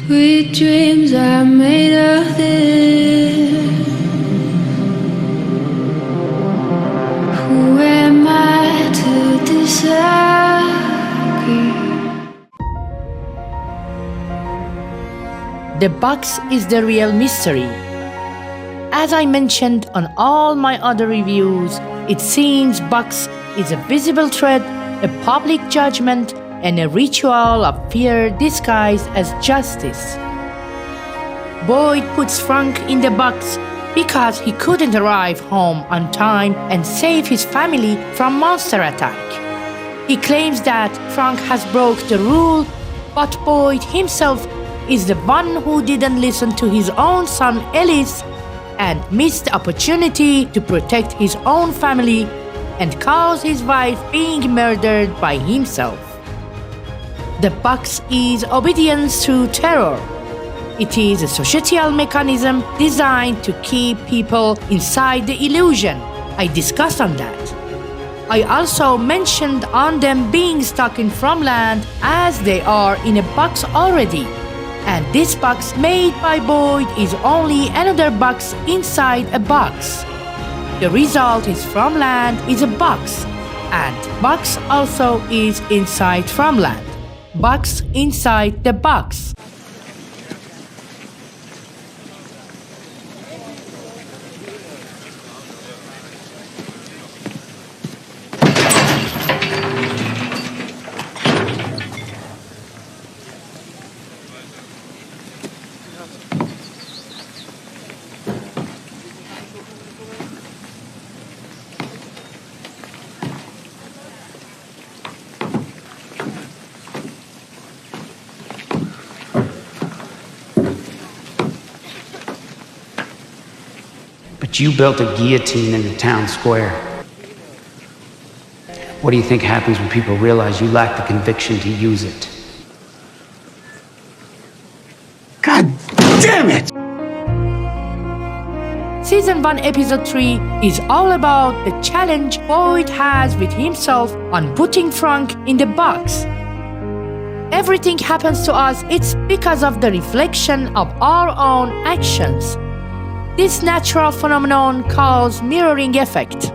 Sweet dreams are made of this. Who am I to disagree? The box is the real mystery. As I mentioned on all my other reviews, it seems box is a visible threat, a public judgment, and a ritual of fear disguised as justice. Boyd puts Frank in the box because he couldn't arrive home on time and save his family from monster attack. He claims that Frank has broke the rule, but Boyd himself is the one who didn't listen to his own son Ellis and missed the opportunity to protect his own family and cause his wife being murdered by himself. The box is obedience through terror. It is a societal mechanism designed to keep people inside the illusion. I discussed on that. I also mentioned on them being stuck in Fromland as they are in a box already. And this box made by Boyd is only another box inside a box. The result is Fromland is a box, and box also is inside Fromland. Box inside the box. But you built a guillotine in the town square. What do you think happens when people realize you lack the conviction to use it? God damn it! Season 1 Episode 3 is all about the challenge Boyd has with himself on putting Frank in the box. Everything happens to us, it's because of the reflection of our own actions. This natural phenomenon calls mirroring effect.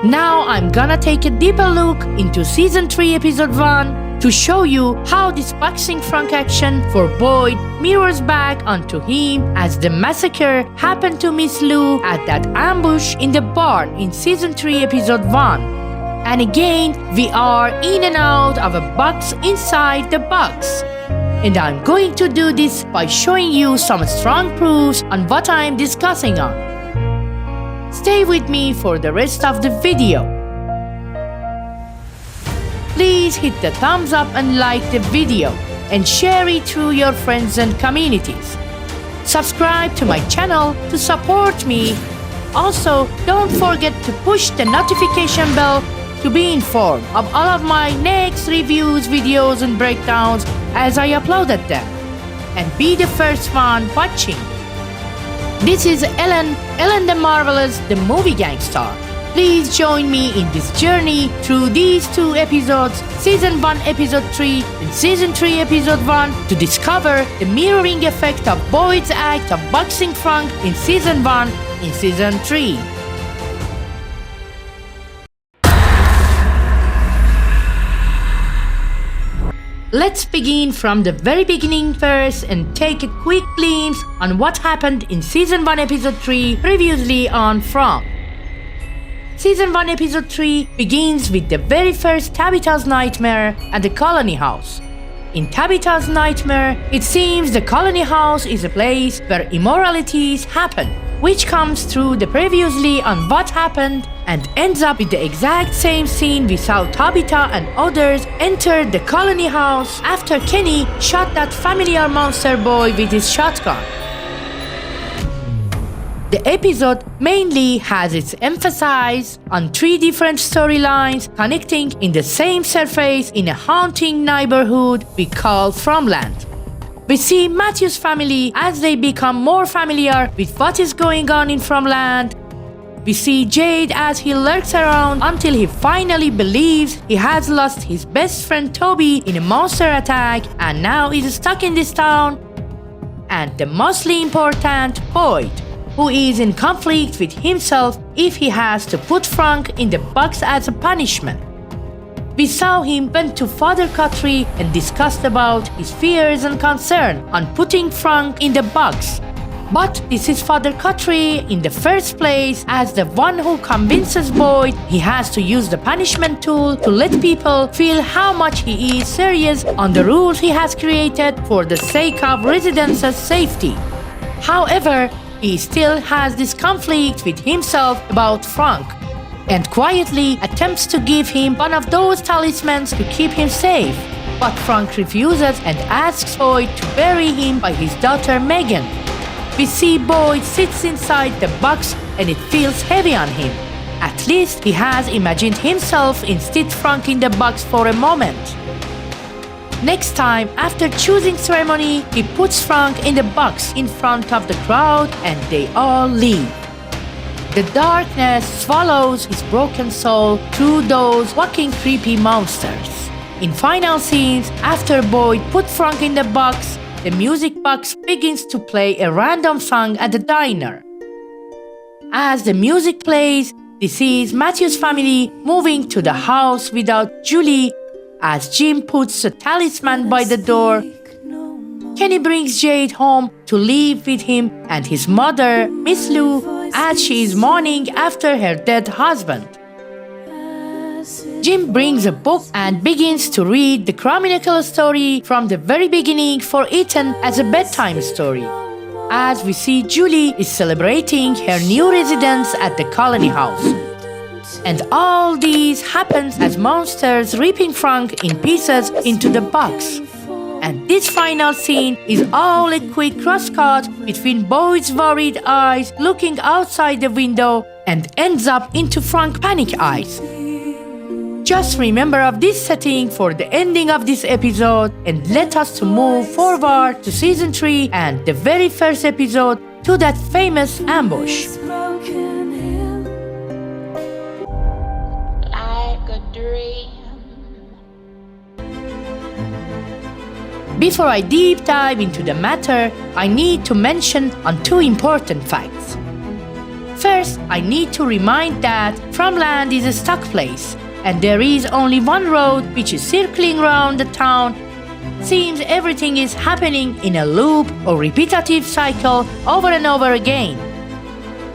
Now I'm gonna take a deeper look into Season 3 Episode 1 to show you how this boxing Frank action for Boyd mirrors back onto him as the massacre happened to Miss Lou at that ambush in the barn in Season 3 Episode 1. And again, we are in and out of a box inside the box. And I'm going to do this by showing you some strong proofs on what I'm discussing on. Stay with me for the rest of the video. Please hit the thumbs up and like the video and share it through your friends and communities. Subscribe to my channel to support me. Also, don't forget to push the notification bell to be informed of all of my next reviews, videos and breakdowns as I uploaded them. And be the first one watching. This is Ellen the Marvelous, the movie Gangstar. Please join me in this journey through these two episodes, Season 1 Episode 3 and Season 3 Episode 1, to discover the mirroring effect of Boyd's act of boxing Frank in Season 1 in Season 3. Let's begin from the very beginning first and take a quick glimpse on what happened in Season 1 Episode 3 previously on From. Season 1 Episode 3 begins with the very first Tabitha's nightmare at the colony house. In Tabitha's nightmare, it seems the colony house is a place where immoralities happen, which comes through the previously on what happened and ends up with the exact same scene we saw Tabitha and others enter the colony house after Kenny shot that familiar monster boy with his shotgun. The episode mainly has its emphasis on three different storylines connecting in the same surface in a haunting neighborhood we call Fromland. We see Matthew's family as they become more familiar with what is going on in Fromland. We see Jade as he lurks around until he finally believes he has lost his best friend Toby in a monster attack and now is stuck in this town. and the mostly important Boyd, who is in conflict with himself if he has to put Frank in the box as a punishment. We saw him went to Father Guthrie and discussed about his fears and concern on putting Frank in the box. But this is Father Guthrie in the first place as the one who convinces Boyd he has to use the punishment tool to let people feel how much he is serious on the rules he has created for the sake of residents' safety. However, he still has this conflict with himself about Frank, and quietly attempts to give him one of those talismans to keep him safe. But Frank refuses and asks Boyd to bury him by his daughter Megan. We see Boyd sits inside the box and it feels heavy on him. At least he has imagined himself instead Frank in the box for a moment. Next time, after choosing ceremony, he puts Frank in the box in front of the crowd and they all leave. The darkness swallows his broken soul through those walking creepy monsters. In final scenes, after Boyd put Frank in the box, the music box begins to play a random song at the diner. As the music plays, this is Matthew's family moving to the house without Julie as Jim puts a talisman by the door. Kenny brings Jade home to live with him and his mother, Miss Lou, as she is mourning after her dead husband. Jim brings a book and begins to read the Chronicle story from the very beginning for Ethan as a bedtime story. As we see Julie is celebrating her new residence at the colony house. And all these happens as monsters ripping Frank in pieces into the box. And this final scene is all a quick crosscut between Boyd's worried eyes looking outside the window and ends up into Frank's panic eyes. Just remember of this setting for the ending of this episode and let us to move forward to season 3 and the very first episode to that famous ambush. Like a dream. Before I deep dive into the matter, I need to mention on two important facts. First, I need to remind that Fromland is a stuck place, and there is only one road which is circling around the town. Seems everything is happening in a loop or repetitive cycle over and over again.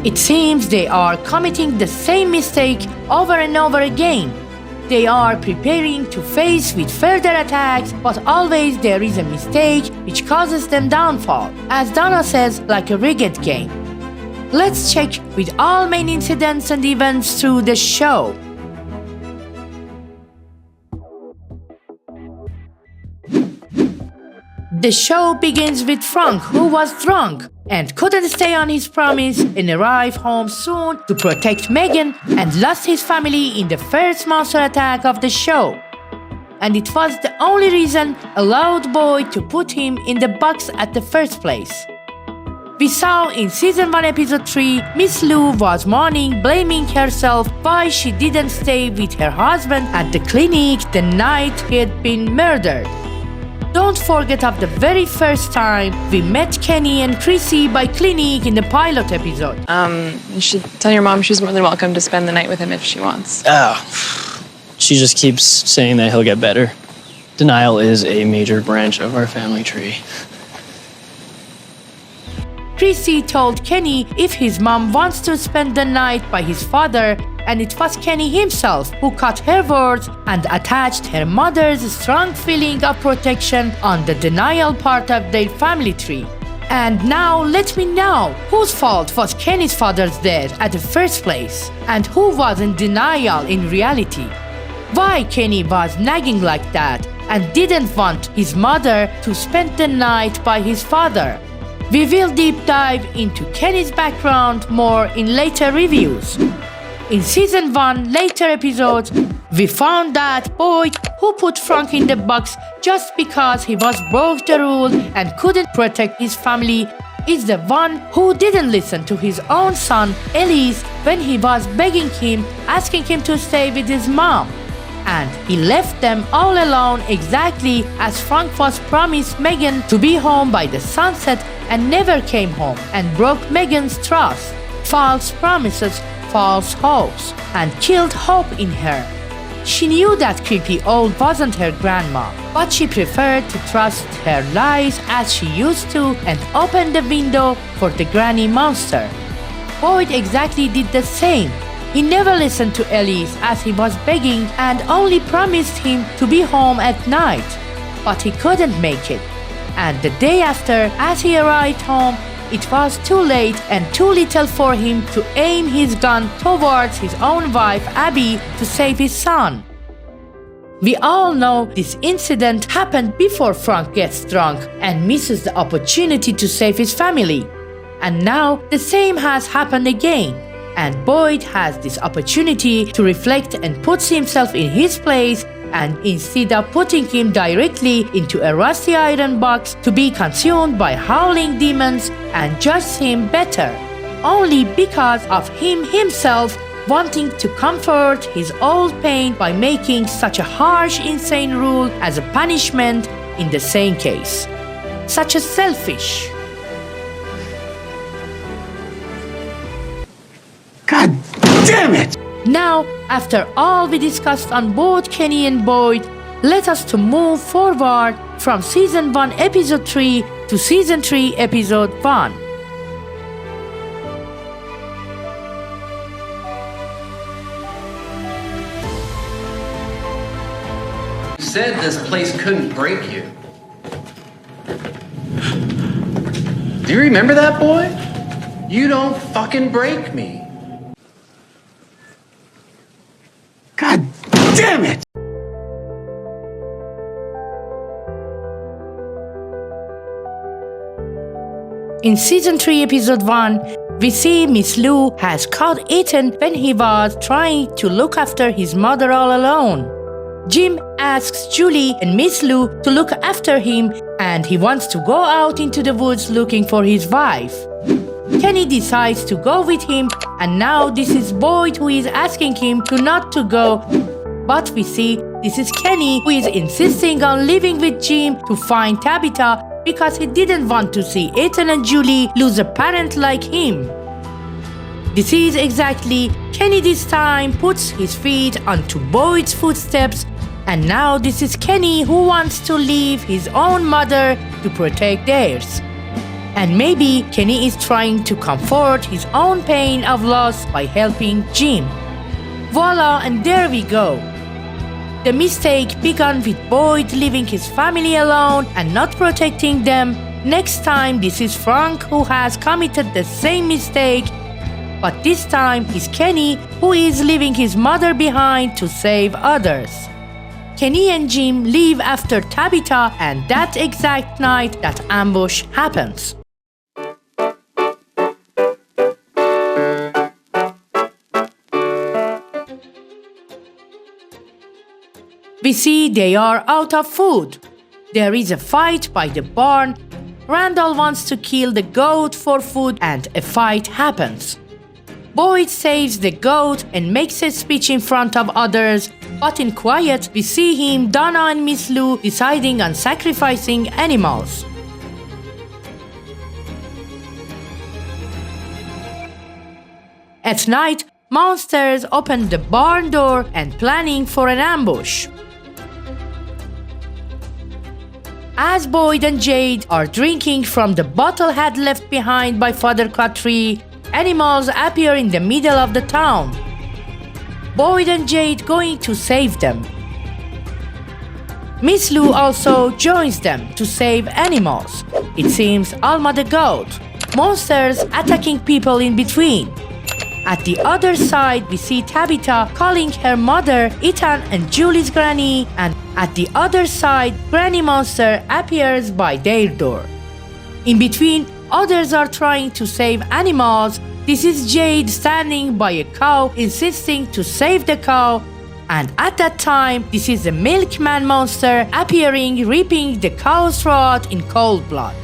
It seems they are committing the same mistake over and over again. They are preparing to face with further attacks, but always there is a mistake which causes them downfall, as Donna says, like a rigged game. Let's check with all main incidents and events through the show. The show begins with Frank, who was drunk and couldn't stay on his promise and arrived home soon to protect Megan and lost his family in the first monster attack of the show. And it was the only reason allowed Boyd to put him in the box at the first place. We saw in season 1 episode 3, Miss Lou was mourning, blaming herself why she didn't stay with her husband at the clinic the night he had been murdered. Don't forget of the very first time we met Kenny and Chrissy by clinic in the pilot episode. You should tell your mom she's more than welcome to spend the night with him if she wants. Oh, she just keeps saying that he'll get better. Denial is a major branch of our family tree. Chrissy told Kenny if his mom wants to spend the night by his father, and it was Kenny himself who cut her words and attached her mother's strong feeling of protection on the denial part of their family tree. And now let me know whose fault was Kenny's father's death at the first place, and who was in denial in reality. Why Kenny was nagging like that and didn't want his mother to spend the night by his father. We will deep dive into Kenny's background more in later reviews. In season 1 later episodes, we found that Boyd, who put Frank in the box just because he was broke the rule and couldn't protect his family, is the one who didn't listen to his own son, Elise, when he was begging him, asking him to stay with his mom. and he left them all alone exactly as Frank was promised Megan to be home by the sunset and never came home and broke Megan's trust, false promises, false hopes, and killed hope in her. She knew that creepy old wasn't her grandma, but she preferred to trust her lies as she used to and opened the window for the granny monster. Boyd exactly did the same. He never listened to Elise as he was begging and only promised him to be home at night. But he couldn't make it. And the day after, as he arrived home, it was too late and too little for him to aim his gun towards his own wife Abby to save his son. We all know this incident happened before Frank gets drunk and misses the opportunity to save his family. And now the same has happened again. And Boyd has this opportunity to reflect and puts himself in his place, and instead of putting him directly into a rusty iron box to be consumed by howling demons and judge him better, only because of him himself wanting to comfort his old pain by making such a harsh, insane rule as a punishment in the same case. Such a selfish. God damn it! Now, after all we discussed on both Kenny and Boyd, let us to move forward from Season 1 Episode 3 to Season 3 Episode 1. You said this place couldn't break you. Do you remember that, boy? You don't fucking break me. God damn it! In Season 3 Episode 1, we see Miss Lou has caught Ethan when he was trying to look after his mother all alone. Jim asks Julie and Miss Lou to look after him, and he wants to go out into the woods looking for his wife. Kenny decides to go with him, and now this is Boyd who is asking him to not to go. But we see this is Kenny who is insisting on living with Jim to find Tabitha because he didn't want to see Ethan and Julie lose a parent like him. This is exactly Kenny this time puts his feet onto Boyd's footsteps, and now this is Kenny who wants to leave his own mother to protect theirs. And maybe Kenny is trying to comfort his own pain of loss by helping Jim. Voila, and there we go. The mistake began with Boyd leaving his family alone and not protecting them. Next time, this is Frank who has committed the same mistake, but this time it's Kenny who is leaving his mother behind to save others. Kenny and Jim leave after Tabitha, and that exact night that ambush happens. We see they are out of food. There is a fight by the barn. Randall wants to kill the goat for food, and a fight happens. Boyd saves the goat and makes a speech in front of others, but in quiet we see him, Donna and Miss Lou deciding on sacrificing animals. At night, monsters open the barn door and planning for an ambush. As Boyd and Jade are drinking from the bottle had left behind by Father Guthrie, animals appear in the middle of the town. Boyd and Jade going to save them. Miss Lou also joins them to save animals. It seems Alma the goat. Monsters attacking people in between. At the other side, we see Tabitha calling her mother, Ethan and Julie's granny, and at the other side, Granny Monster appears by their door. In between, others are trying to save animals. This is Jade standing by a cow, insisting to save the cow. And at that time, this is the Milkman Monster appearing, ripping the cow's throat in cold blood.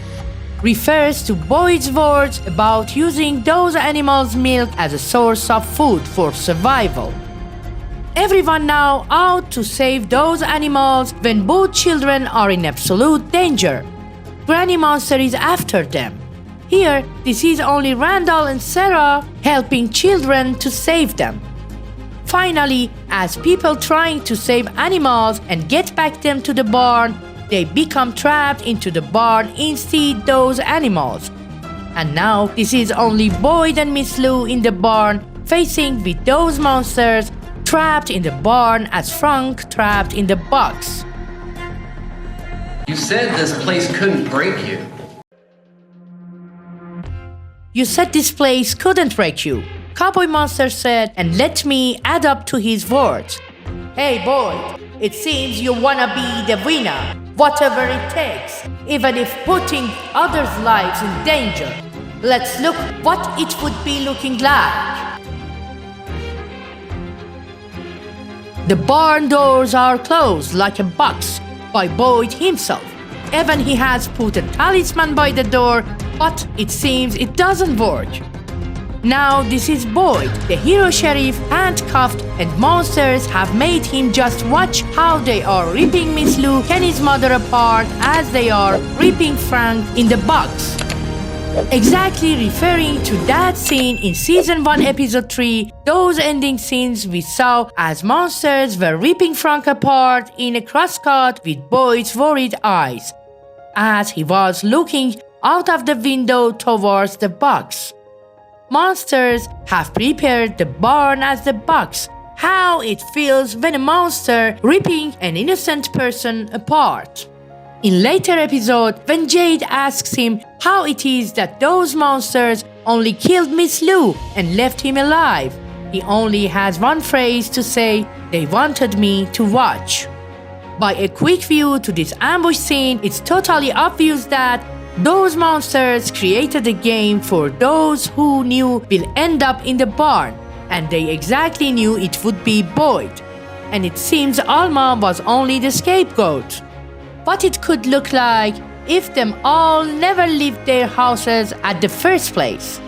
Refers to Boyd's words about using those animals' milk as a source of food for survival. Everyone now out to save those animals when both children are in absolute danger. Granny Monster is after them. Here, this is only Randall and Sarah helping children to save them. Finally, as people trying to save animals and get back them to the barn, they become trapped into the barn instead those animals. And now this is only Boyd and Miss Lou in the barn facing with those monsters trapped in the barn as Frank trapped in the box. You said this place couldn't break you. You said this place couldn't break you, Cowboy Monster said, and let me add up to his words. Hey Boyd, it seems you wanna be the winner, whatever it takes, even if putting others' lives in danger. Let's look what it would be looking like. The barn doors are closed like a box by Boyd himself. Even he has put a talisman by the door, but it seems it doesn't work. Now this is Boyd, the hero sheriff, handcuffed, and monsters have made him just watch how they are ripping Miss Lou, Kenny's mother, apart as they are ripping Frank in the box. Exactly referring to that scene in Season 1 Episode 3, those ending scenes we saw as monsters were ripping Frank apart in a crosscut with Boyd's worried eyes, as he was looking out of the window towards the box. Monsters have prepared the barn as the box. How it feels when a monster ripping an innocent person apart. In later episode, when Jade asks him how it is that those monsters only killed Miss Lou and left him alive, he only has one phrase to say, "They wanted me to watch." By a quick view to this ambush scene, it's totally obvious that those monsters created a game for those who knew will end up in the barn, and they exactly knew it would be Boyd. And it seems Alma was only the scapegoat. What it could look like if them all never left their houses at the first place.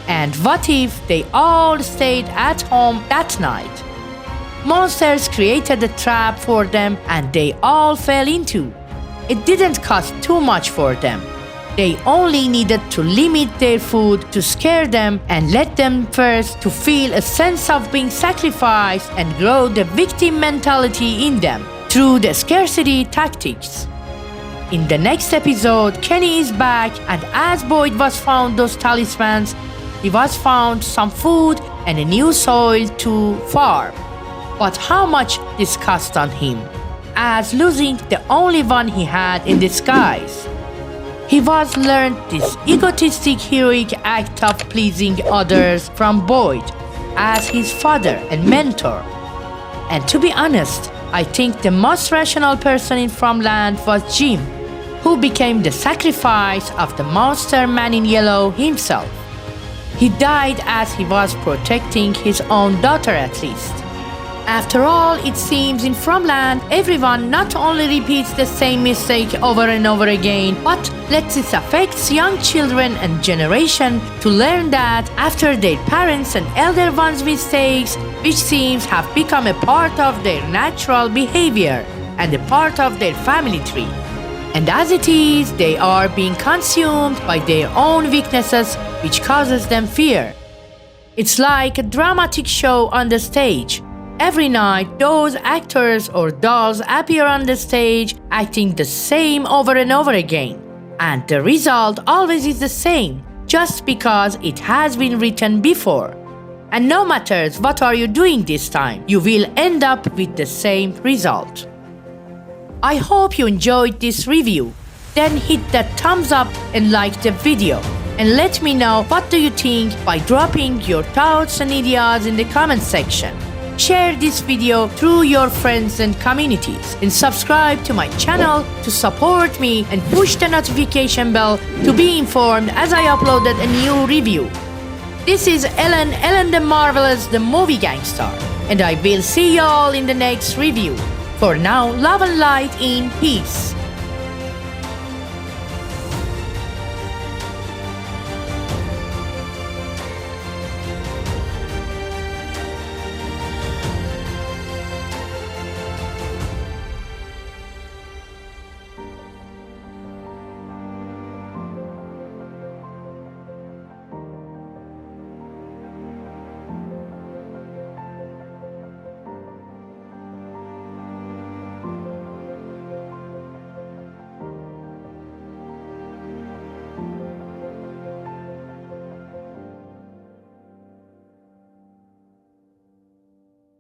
And what if they all stayed at home that night? Monsters created a trap for them and they all fell into. It didn't cost too much for them. They only needed to limit their food to scare them and let them first to feel a sense of being sacrificed and grow the victim mentality in them through the scarcity tactics. In the next episode, Kenny is back, and as Boyd was found those talismans, he was found some food and a new soil to farm. But how much this cost on him, as losing the only one he had in disguise. He was learned this egotistic heroic act of pleasing others from Boyd as his father and mentor. And to be honest, I think the most rational person in Fromland was Jim, who became the sacrifice of the monster man in yellow himself. He died as he was protecting his own daughter at least. After all, it seems in Fromland, everyone not only repeats the same mistake over and over again, but lets it affect young children and generation to learn that after their parents and elder ones' mistakes, which seems have become a part of their natural behavior and a part of their family tree. And as it is, they are being consumed by their own weaknesses, which causes them fear. It's like a dramatic show on the stage. Every night, those actors or dolls appear on the stage acting the same over and over again. And the result always is the same, just because it has been written before. And no matter what are you doing this time, you will end up with the same result. I hope you enjoyed this review. Then hit that thumbs up and like the video. And let me know what do you think by dropping your thoughts and ideas in the comment section. Share this video through your friends and communities, and subscribe to my channel to support me and push the notification bell to be informed as I uploaded a new review. This is Ellen the Marvelous, the movie Gangstar, and I will see y'all in the next review. For now, love and light in peace.